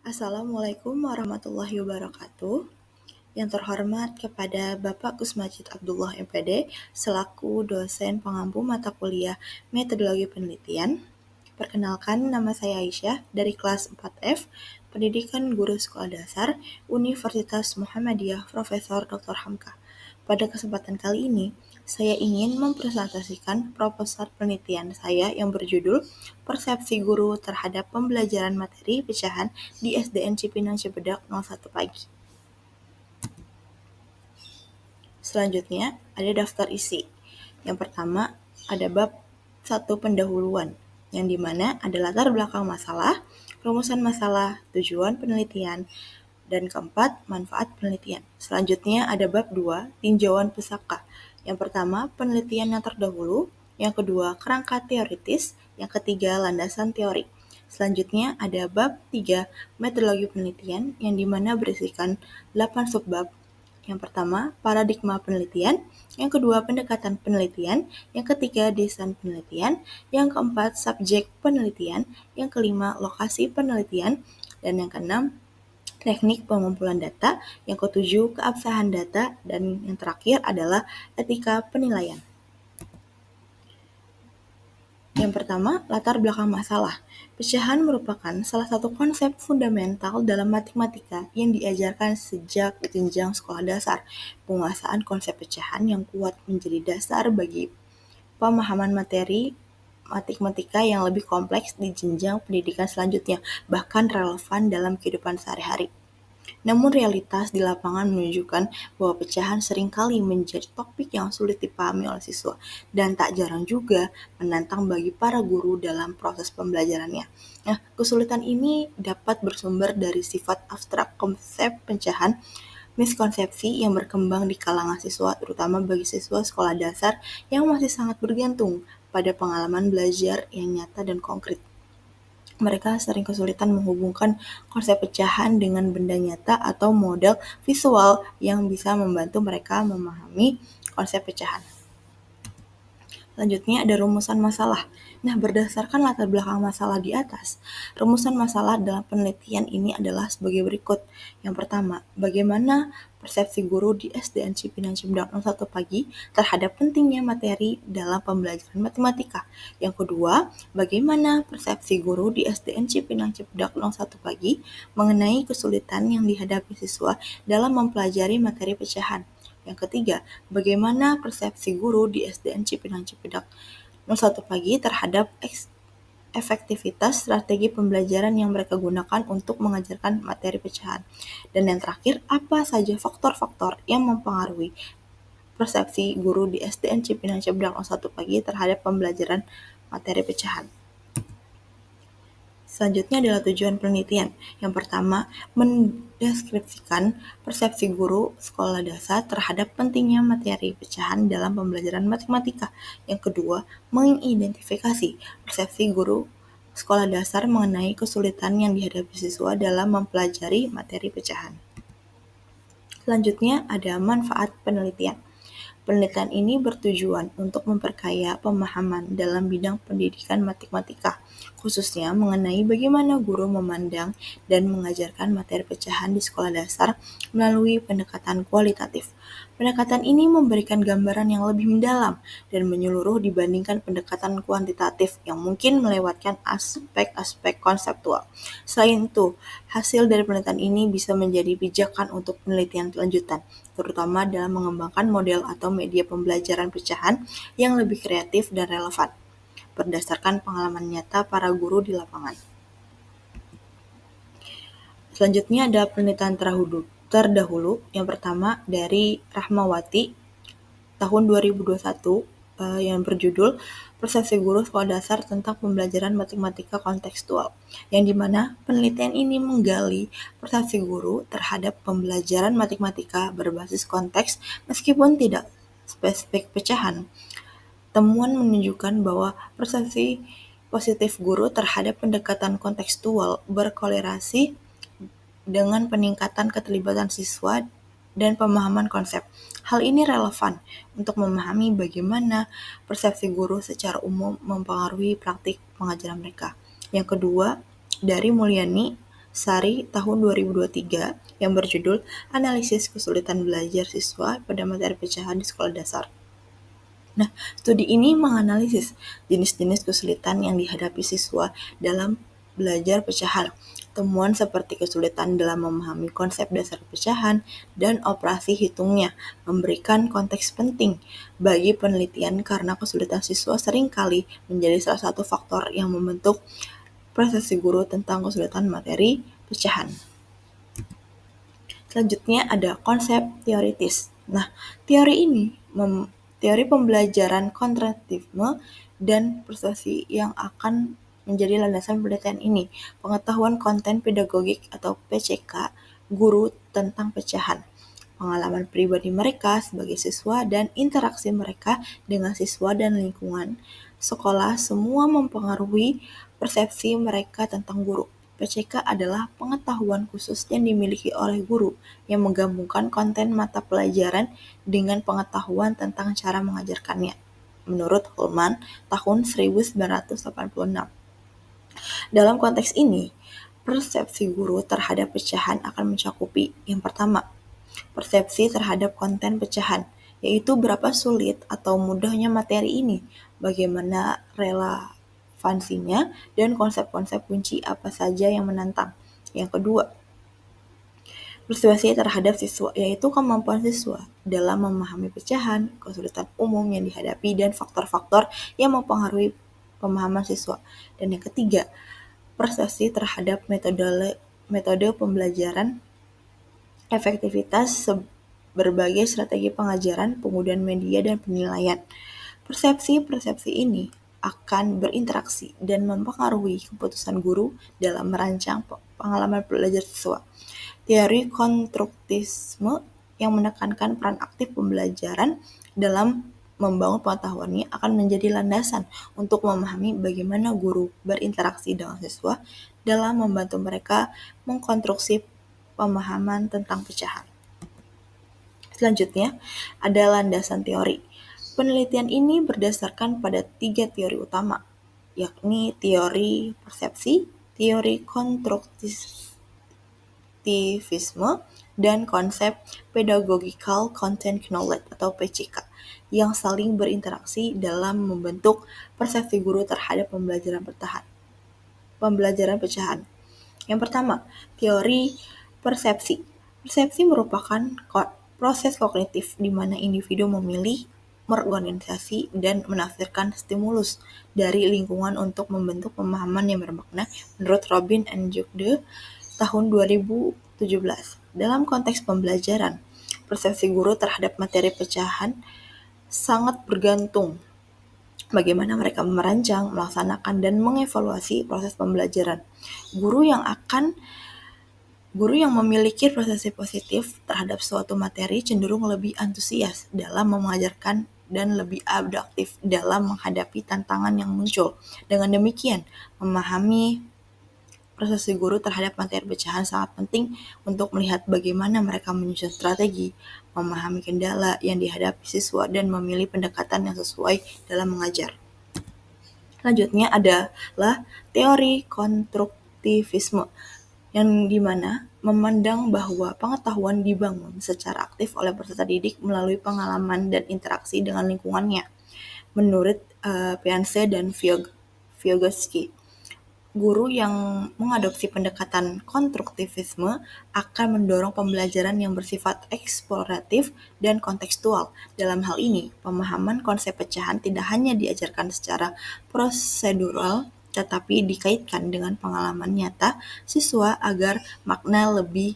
Assalamualaikum warahmatullahi wabarakatuh. Yang terhormat kepada Bapak Gus Majid Abdullah MPD selaku dosen pengampu mata kuliah Metodologi Penelitian. Perkenalkan, nama saya Aisyah dari kelas 4F, Pendidikan Guru Sekolah Dasar, Universitas Muhammadiyah Profesor Dr. Hamka. Pada kesempatan kali ini, saya ingin mempresentasikan proposal penelitian saya yang berjudul Persepsi Guru Terhadap Pembelajaran Materi Pecahan di SDN Cipinang Cibadak 01 Pagi. Selanjutnya, ada daftar isi. Yang pertama, ada bab 1 pendahuluan, yang dimana ada latar belakang masalah, rumusan masalah, tujuan penelitian, dan keempat, manfaat penelitian. Selanjutnya ada bab 2, tinjauan pusaka. Yang pertama, penelitian yang terdahulu, yang kedua, kerangka teoritis, yang ketiga, landasan teori. Selanjutnya ada bab 3, metodologi penelitian, yang dimana berisikan 8 subbab. Yang pertama, paradigma penelitian, yang kedua, pendekatan penelitian, yang ketiga, desain penelitian, yang keempat, subjek penelitian, yang kelima, lokasi penelitian, dan yang keenam, teknik pengumpulan data, yang ketujuh, keabsahan data, dan yang terakhir adalah etika penilaian. Yang pertama, latar belakang masalah. Pecahan merupakan salah satu konsep fundamental dalam matematika yang diajarkan sejak jenjang sekolah dasar. Penguasaan konsep pecahan yang kuat menjadi dasar bagi pemahaman materi matematika yang lebih kompleks di jenjang pendidikan selanjutnya, bahkan relevan dalam kehidupan sehari-hari. Namun realitas di lapangan menunjukkan bahwa pecahan seringkali menjadi topik yang sulit dipahami oleh siswa dan tak jarang juga menantang bagi para guru dalam proses pembelajarannya. Nah, kesulitan ini dapat bersumber dari sifat abstrak konsep pecahan, miskonsepsi yang berkembang di kalangan siswa, terutama bagi siswa sekolah dasar yang masih sangat bergantung pada pengalaman belajar yang nyata dan konkret. Mereka sering kesulitan menghubungkan konsep pecahan dengan benda nyata atau model visual yang bisa membantu mereka memahami konsep pecahan. Selanjutnya ada rumusan masalah. Nah, berdasarkan latar belakang masalah di atas, rumusan masalah dalam penelitian ini adalah sebagai berikut. Yang pertama, bagaimana persepsi guru di SDN Cipinang Cibadak 01 Pagi terhadap pentingnya materi dalam pembelajaran matematika. Yang kedua, bagaimana persepsi guru di SDN Cipinang Cibadak 01 Pagi mengenai kesulitan yang dihadapi siswa dalam mempelajari materi pecahan. Yang ketiga, bagaimana persepsi guru di SDN Cipinang Cibadak 01 Pagi terhadap efektivitas strategi pembelajaran yang mereka gunakan untuk mengajarkan materi pecahan. Dan yang terakhir, apa saja faktor-faktor yang mempengaruhi persepsi guru di SDN Cipinang Cibadak 01 Pagi terhadap pembelajaran materi pecahan. Selanjutnya adalah tujuan penelitian. Yang pertama, mendeskripsikan persepsi guru sekolah dasar terhadap pentingnya materi pecahan dalam pembelajaran matematika. Yang kedua, mengidentifikasi persepsi guru sekolah dasar mengenai kesulitan yang dihadapi siswa dalam mempelajari materi pecahan. Selanjutnya ada manfaat penelitian. Penelitian ini bertujuan untuk memperkaya pemahaman dalam bidang pendidikan matematika, khususnya mengenai bagaimana guru memandang dan mengajarkan materi pecahan di sekolah dasar melalui pendekatan kualitatif. Pendekatan ini memberikan gambaran yang lebih mendalam dan menyeluruh dibandingkan pendekatan kuantitatif yang mungkin melewatkan aspek-aspek konseptual. Selain itu, hasil dari penelitian ini bisa menjadi pijakan untuk penelitian lanjutan, terutama dalam mengembangkan model atau media pembelajaran pecahan yang lebih kreatif dan relevan, berdasarkan pengalaman nyata para guru di lapangan. Selanjutnya ada penelitian terdahulu. Yang pertama dari Rahmawati tahun 2021 yang berjudul Persepsi Guru Sekolah Dasar tentang Pembelajaran Matematika Kontekstual, yang dimana penelitian ini menggali persepsi guru terhadap pembelajaran matematika berbasis konteks meskipun tidak spesifik pecahan. Temuan menunjukkan bahwa persepsi positif guru terhadap pendekatan kontekstual berkorelasi dengan peningkatan keterlibatan siswa dan pemahaman konsep. Hal ini relevan untuk memahami bagaimana persepsi guru secara umum mempengaruhi praktik pengajaran mereka. Yang kedua, dari Mulyani Sari tahun 2023 yang berjudul Analisis Kesulitan Belajar Siswa pada Materi Pecahan di Sekolah Dasar. Nah, studi ini menganalisis jenis-jenis kesulitan yang dihadapi siswa dalam belajar pecahan. Temuan seperti kesulitan dalam memahami konsep dasar pecahan dan operasi hitungnya memberikan konteks penting bagi penelitian karena kesulitan siswa seringkali menjadi salah satu faktor yang membentuk persepsi guru tentang kesulitan materi pecahan. Selanjutnya ada konsep teoritis. Nah, teori ini teori pembelajaran konstruktivisme dan persuasi yang akan menjadi landasan penelitian ini. Pengetahuan konten pedagogik atau PCK guru tentang pecahan, pengalaman pribadi mereka sebagai siswa dan interaksi mereka dengan siswa dan lingkungan sekolah semua mempengaruhi persepsi mereka tentang guru. PCK adalah pengetahuan khusus yang dimiliki oleh guru yang menggabungkan konten mata pelajaran dengan pengetahuan tentang cara mengajarkannya. Menurut Holman, tahun 1986. Dalam konteks ini, persepsi guru terhadap pecahan akan mencakupi yang pertama, persepsi terhadap konten pecahan, yaitu berapa sulit atau mudahnya materi ini, bagaimana relevansinya, dan konsep-konsep kunci apa saja yang menantang. Yang kedua, persepsi terhadap siswa, yaitu kemampuan siswa dalam memahami pecahan, kesulitan umum yang dihadapi, dan faktor-faktor yang mempengaruhi pemahaman siswa. Dan yang ketiga, persepsi terhadap metode pembelajaran, efektivitas berbagai strategi pengajaran, penggunaan media, dan penilaian. Persepsi-persepsi ini akan berinteraksi dan mempengaruhi keputusan guru dalam merancang pengalaman belajar siswa. Teori konstruktivisme yang menekankan peran aktif pembelajaran dalam membangun pengetahuannya akan menjadi landasan untuk memahami bagaimana guru berinteraksi dengan siswa dalam membantu mereka mengkonstruksi pemahaman tentang pecahan. Selanjutnya, ada landasan teori. Penelitian ini berdasarkan pada 3 teori utama, yakni teori persepsi, teori konstruktivisme, dan konsep pedagogical content knowledge atau PCK yang saling berinteraksi dalam membentuk persepsi guru terhadap pembelajaran pecahan. Yang pertama, teori persepsi. Persepsi merupakan proses kognitif di mana individu memilih, merorganisasi, dan menafsirkan stimulus dari lingkungan untuk membentuk pemahaman yang bermakna menurut Robin and Jugde tahun 2017. Dalam konteks pembelajaran, persepsi guru terhadap materi pecahan sangat bergantung bagaimana mereka merancang, melaksanakan, dan mengevaluasi proses pembelajaran. Guru yang memiliki persepsi positif terhadap suatu materi cenderung lebih antusias dalam mengajarkan dan lebih adaptif dalam menghadapi tantangan yang muncul. Dengan demikian, memahami persepsi guru terhadap materi pecahan sangat penting untuk melihat bagaimana mereka menyusun strategi, memahami kendala yang dihadapi siswa, dan memilih pendekatan yang sesuai dalam mengajar. Selanjutnya adalah teori konstruktivisme, yang dimana memandang bahwa pengetahuan dibangun secara aktif oleh peserta didik melalui pengalaman dan interaksi dengan lingkungannya. Menurut Piancé dan Vygotsky, guru yang mengadopsi pendekatan konstruktivisme akan mendorong pembelajaran yang bersifat eksploratif dan kontekstual. Dalam hal ini, pemahaman konsep pecahan tidak hanya diajarkan secara prosedural, tetapi dikaitkan dengan pengalaman nyata siswa agar makna lebih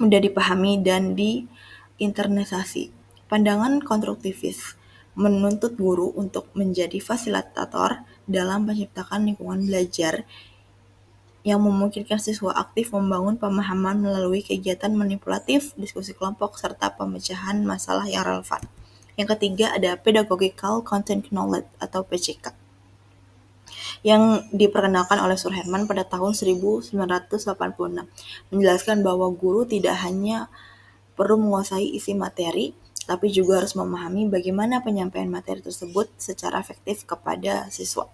mudah dipahami dan diinternalisasi. Pandangan konstruktivis menuntut guru untuk menjadi fasilitator dalam menciptakan lingkungan belajar yang memungkinkan siswa aktif membangun pemahaman melalui kegiatan manipulatif, diskusi kelompok, serta pemecahan masalah yang relevan. Yang ketiga ada pedagogical content knowledge atau PCK, yang diperkenalkan oleh Surherman pada tahun 1986, menjelaskan bahwa guru tidak hanya perlu menguasai isi materi, tapi juga harus memahami bagaimana penyampaian materi tersebut secara efektif kepada siswa.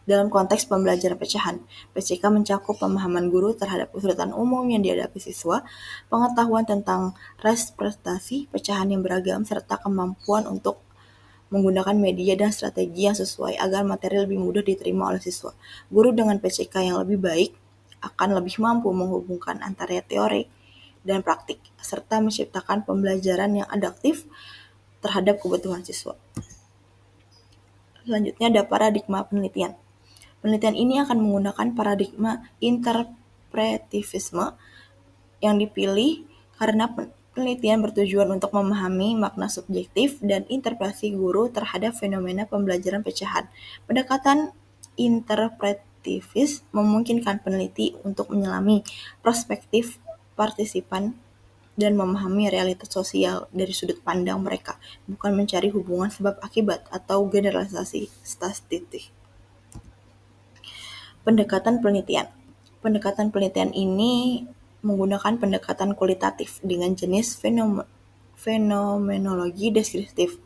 Dalam konteks pembelajaran pecahan, PCK mencakup pemahaman guru terhadap kesulitan umum yang dihadapi siswa, pengetahuan tentang representasi pecahan yang beragam, serta kemampuan untuk menggunakan media dan strategi yang sesuai agar materi lebih mudah diterima oleh siswa. Guru dengan PCK yang lebih baik akan lebih mampu menghubungkan antara teori dan praktik, serta menciptakan pembelajaran yang adaptif terhadap kebutuhan siswa. Selanjutnya ada paradigma penelitian. Penelitian ini akan menggunakan paradigma interpretivisme yang dipilih karena penelitian bertujuan untuk memahami makna subjektif dan interpretasi guru terhadap fenomena pembelajaran pecahan. Pendekatan interpretivis memungkinkan peneliti untuk menyelami perspektif partisipan dan memahami realitas sosial dari sudut pandang mereka, bukan mencari hubungan sebab akibat atau generalisasi statistik. Pendekatan penelitian. Pendekatan penelitian ini menggunakan pendekatan kualitatif dengan jenis fenomenologi deskriptif.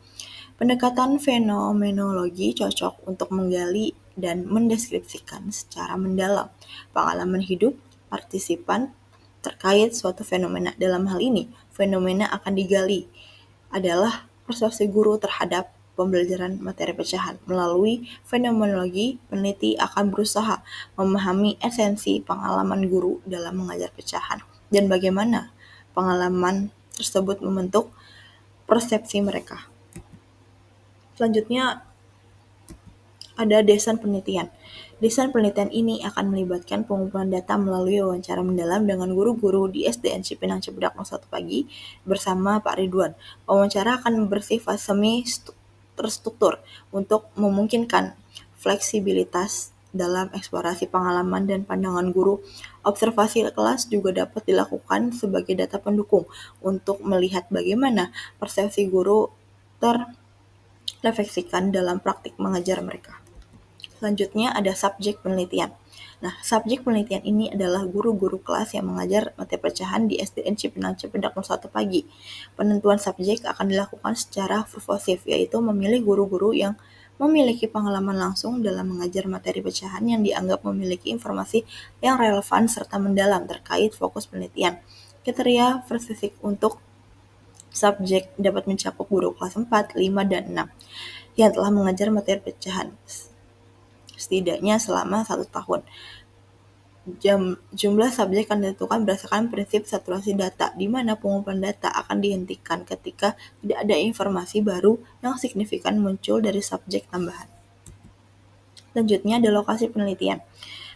Pendekatan fenomenologi cocok untuk menggali dan mendeskripsikan secara mendalam pengalaman hidup partisipan terkait suatu fenomena. Dalam hal ini, fenomena akan digali adalah persepsi guru terhadap pembelajaran materi pecahan. Melalui fenomenologi, peneliti akan berusaha memahami esensi pengalaman guru dalam mengajar pecahan dan bagaimana pengalaman tersebut membentuk persepsi mereka. Selanjutnya ada desain penelitian. Desain penelitian ini akan melibatkan pengumpulan data melalui wawancara mendalam dengan guru-guru di SDN Cipinang Cibadak 01 Pagi bersama Pak Ridwan. Wawancara akan bersifat semi terstruktur untuk memungkinkan fleksibilitas dalam eksplorasi pengalaman dan pandangan guru. Observasi kelas juga dapat dilakukan sebagai data pendukung untuk melihat bagaimana persepsi guru terrefleksikan dalam praktik mengajar mereka. Selanjutnya ada subjek penelitian. Nah, subjek penelitian ini adalah guru-guru kelas yang mengajar materi pecahan di SDN Cipinang Cibadak 01 Pagi. Penentuan subjek akan dilakukan secara purposif, yaitu memilih guru-guru yang memiliki pengalaman langsung dalam mengajar materi pecahan yang dianggap memiliki informasi yang relevan serta mendalam terkait fokus penelitian. Kriteria spesifik untuk subjek dapat mencakup guru kelas 4, 5, dan 6 yang telah mengajar materi pecahan setidaknya selama 1 tahun. Jumlah subjek akan ditentukan berdasarkan prinsip saturasi data, di mana pengumpulan data akan dihentikan ketika tidak ada informasi baru yang signifikan muncul dari subjek tambahan. Selanjutnya ada lokasi penelitian.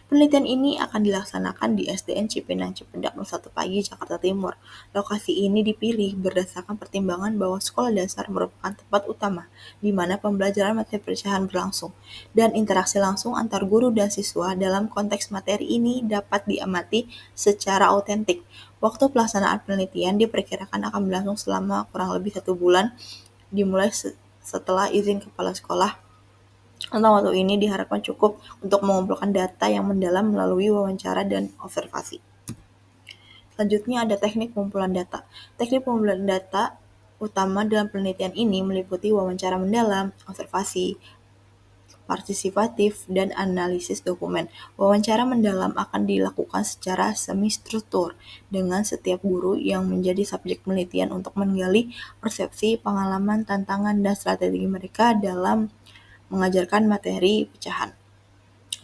Penelitian ini akan dilaksanakan di SDN Cipinang Cibadak 01 Pagi, Jakarta Timur. Lokasi ini dipilih berdasarkan pertimbangan bahwa sekolah dasar merupakan tempat utama di mana pembelajaran materi pecahan berlangsung, dan interaksi langsung antar guru dan siswa dalam konteks materi ini dapat diamati secara autentik. Waktu pelaksanaan penelitian diperkirakan akan berlangsung selama kurang lebih 1 bulan, dimulai setelah izin kepala sekolah. Tentang waktu ini diharapkan cukup untuk mengumpulkan data yang mendalam melalui wawancara dan observasi. Selanjutnya ada teknik pengumpulan data. Teknik pengumpulan data utama dalam penelitian ini meliputi wawancara mendalam, observasi, partisipatif, dan analisis dokumen. Wawancara mendalam akan dilakukan secara semi-struktur dengan setiap guru yang menjadi subjek penelitian untuk menggali persepsi, pengalaman, tantangan, dan strategi mereka dalam mengajarkan materi pecahan.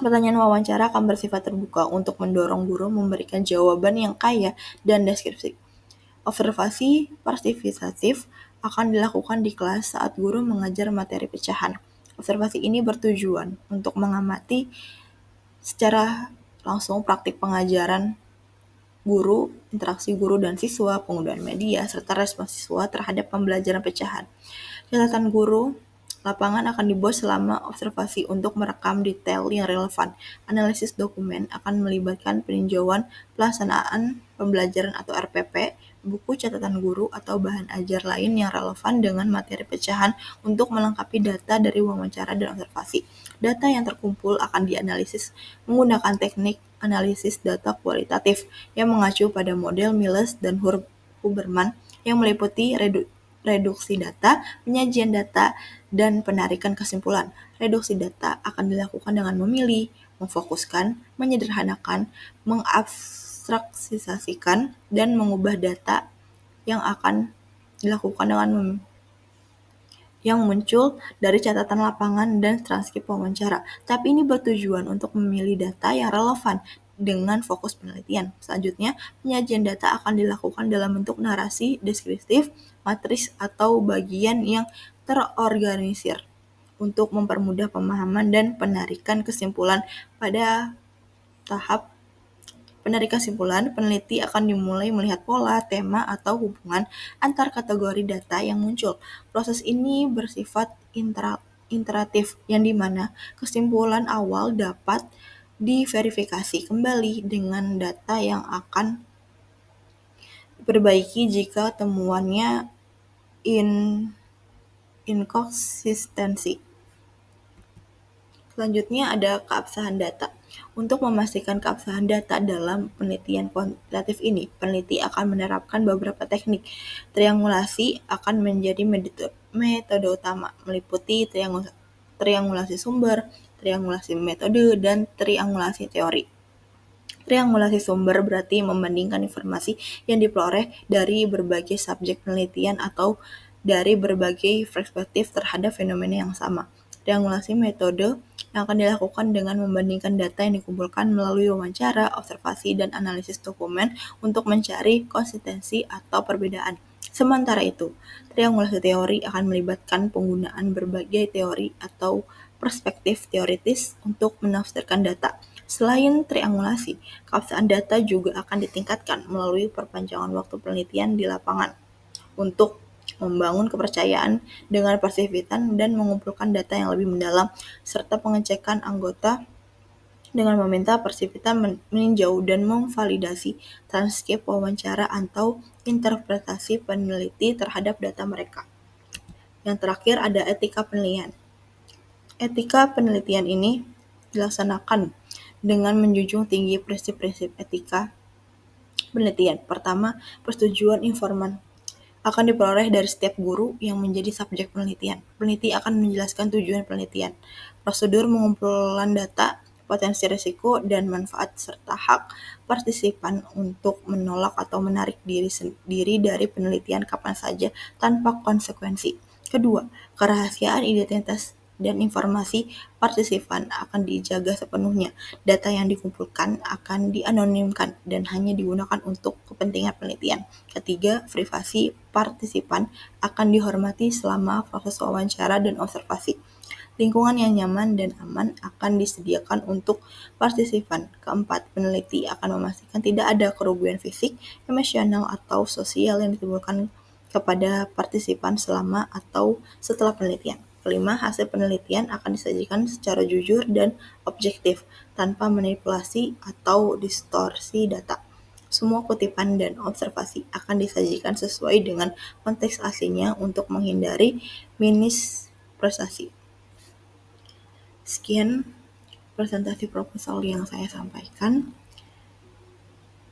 Pertanyaan wawancara akan bersifat terbuka untuk mendorong guru memberikan jawaban yang kaya dan deskripsi. Observasi partisipatif akan dilakukan di kelas saat guru mengajar materi pecahan. Observasi ini bertujuan untuk mengamati secara langsung praktik pengajaran guru, interaksi guru dan siswa, penggunaan media, serta respon siswa terhadap pembelajaran pecahan. Catatan guru lapangan akan dibuat selama observasi untuk merekam detail yang relevan. Analisis dokumen akan melibatkan peninjauan pelaksanaan pembelajaran atau RPP, buku catatan guru, atau bahan ajar lain yang relevan dengan materi pecahan untuk melengkapi data dari wawancara dan observasi. Data yang terkumpul akan dianalisis menggunakan teknik analisis data kualitatif yang mengacu pada model Miles dan Huberman yang meliputi reduksi data, penyajian data, dan penarikan kesimpulan. Reduksi data akan dilakukan dengan memilih, memfokuskan, menyederhanakan, mengabstraksisasikan, dan mengubah data yang akan dilakukan dengan yang muncul dari catatan lapangan dan transkrip wawancara. Tapi ini bertujuan untuk memilih data yang relevan dengan fokus penelitian. Selanjutnya, penyajian data akan dilakukan dalam bentuk narasi, deskriptif, matris, atau bagian yang terorganisir untuk mempermudah pemahaman dan penarikan kesimpulan. Pada tahap penarikan kesimpulan, peneliti akan dimulai melihat pola, tema, atau hubungan antar kategori data yang muncul. Proses ini bersifat iteratif, yang dimana kesimpulan awal dapat diverifikasi kembali dengan data yang akan diperbaiki jika temuannya inkonsistensi. Selanjutnya ada keabsahan data. Untuk memastikan keabsahan data dalam penelitian kuantitatif ini, peneliti akan menerapkan beberapa teknik. Triangulasi akan menjadi metode utama, meliputi triangulasi sumber, triangulasi metode, dan triangulasi teori. Triangulasi sumber berarti membandingkan informasi yang diperoleh dari berbagai subjek penelitian atau dari berbagai perspektif terhadap fenomena yang sama. Triangulasi metode yang akan dilakukan dengan membandingkan data yang dikumpulkan melalui wawancara, observasi, dan analisis dokumen untuk mencari konsistensi atau perbedaan. Sementara itu, triangulasi teori akan melibatkan penggunaan berbagai teori atau perspektif teoritis untuk menafsirkan data. Selain triangulasi, keabsahan data juga akan ditingkatkan melalui perpanjangan waktu penelitian di lapangan untuk membangun kepercayaan dengan partisipan dan mengumpulkan data yang lebih mendalam, serta pengecekan anggota dengan meminta partisipan meninjau dan memvalidasi transkrip wawancara atau interpretasi peneliti terhadap data mereka. Yang terakhir ada etika penelitian. Etika penelitian ini dilaksanakan dengan menjunjung tinggi prinsip-prinsip etika penelitian. Pertama, persetujuan informan akan diperoleh dari setiap guru yang menjadi subjek penelitian. Peneliti akan menjelaskan tujuan penelitian, prosedur pengumpulan data, potensi risiko dan manfaat, serta hak partisipan untuk menolak atau menarik diri dari penelitian kapan saja tanpa konsekuensi. Kedua, kerahasiaan identitas dan informasi partisipan akan dijaga sepenuhnya. Data yang dikumpulkan akan dianonimkan dan hanya digunakan untuk kepentingan penelitian. Ketiga, privasi partisipan akan dihormati selama proses wawancara dan observasi. Lingkungan yang nyaman dan aman akan disediakan untuk partisipan. Keempat, peneliti akan memastikan tidak ada kerugian fisik, emosional, atau sosial yang ditimbulkan kepada partisipan selama atau setelah penelitian. Kelima, hasil penelitian akan disajikan secara jujur dan objektif, tanpa manipulasi atau distorsi data. Semua kutipan dan observasi akan disajikan sesuai dengan konteks aslinya untuk menghindari misinterpretasi. Sekian presentasi proposal yang saya sampaikan.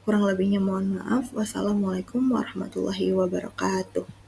Kurang lebihnya mohon maaf. Wassalamualaikum warahmatullahi wabarakatuh.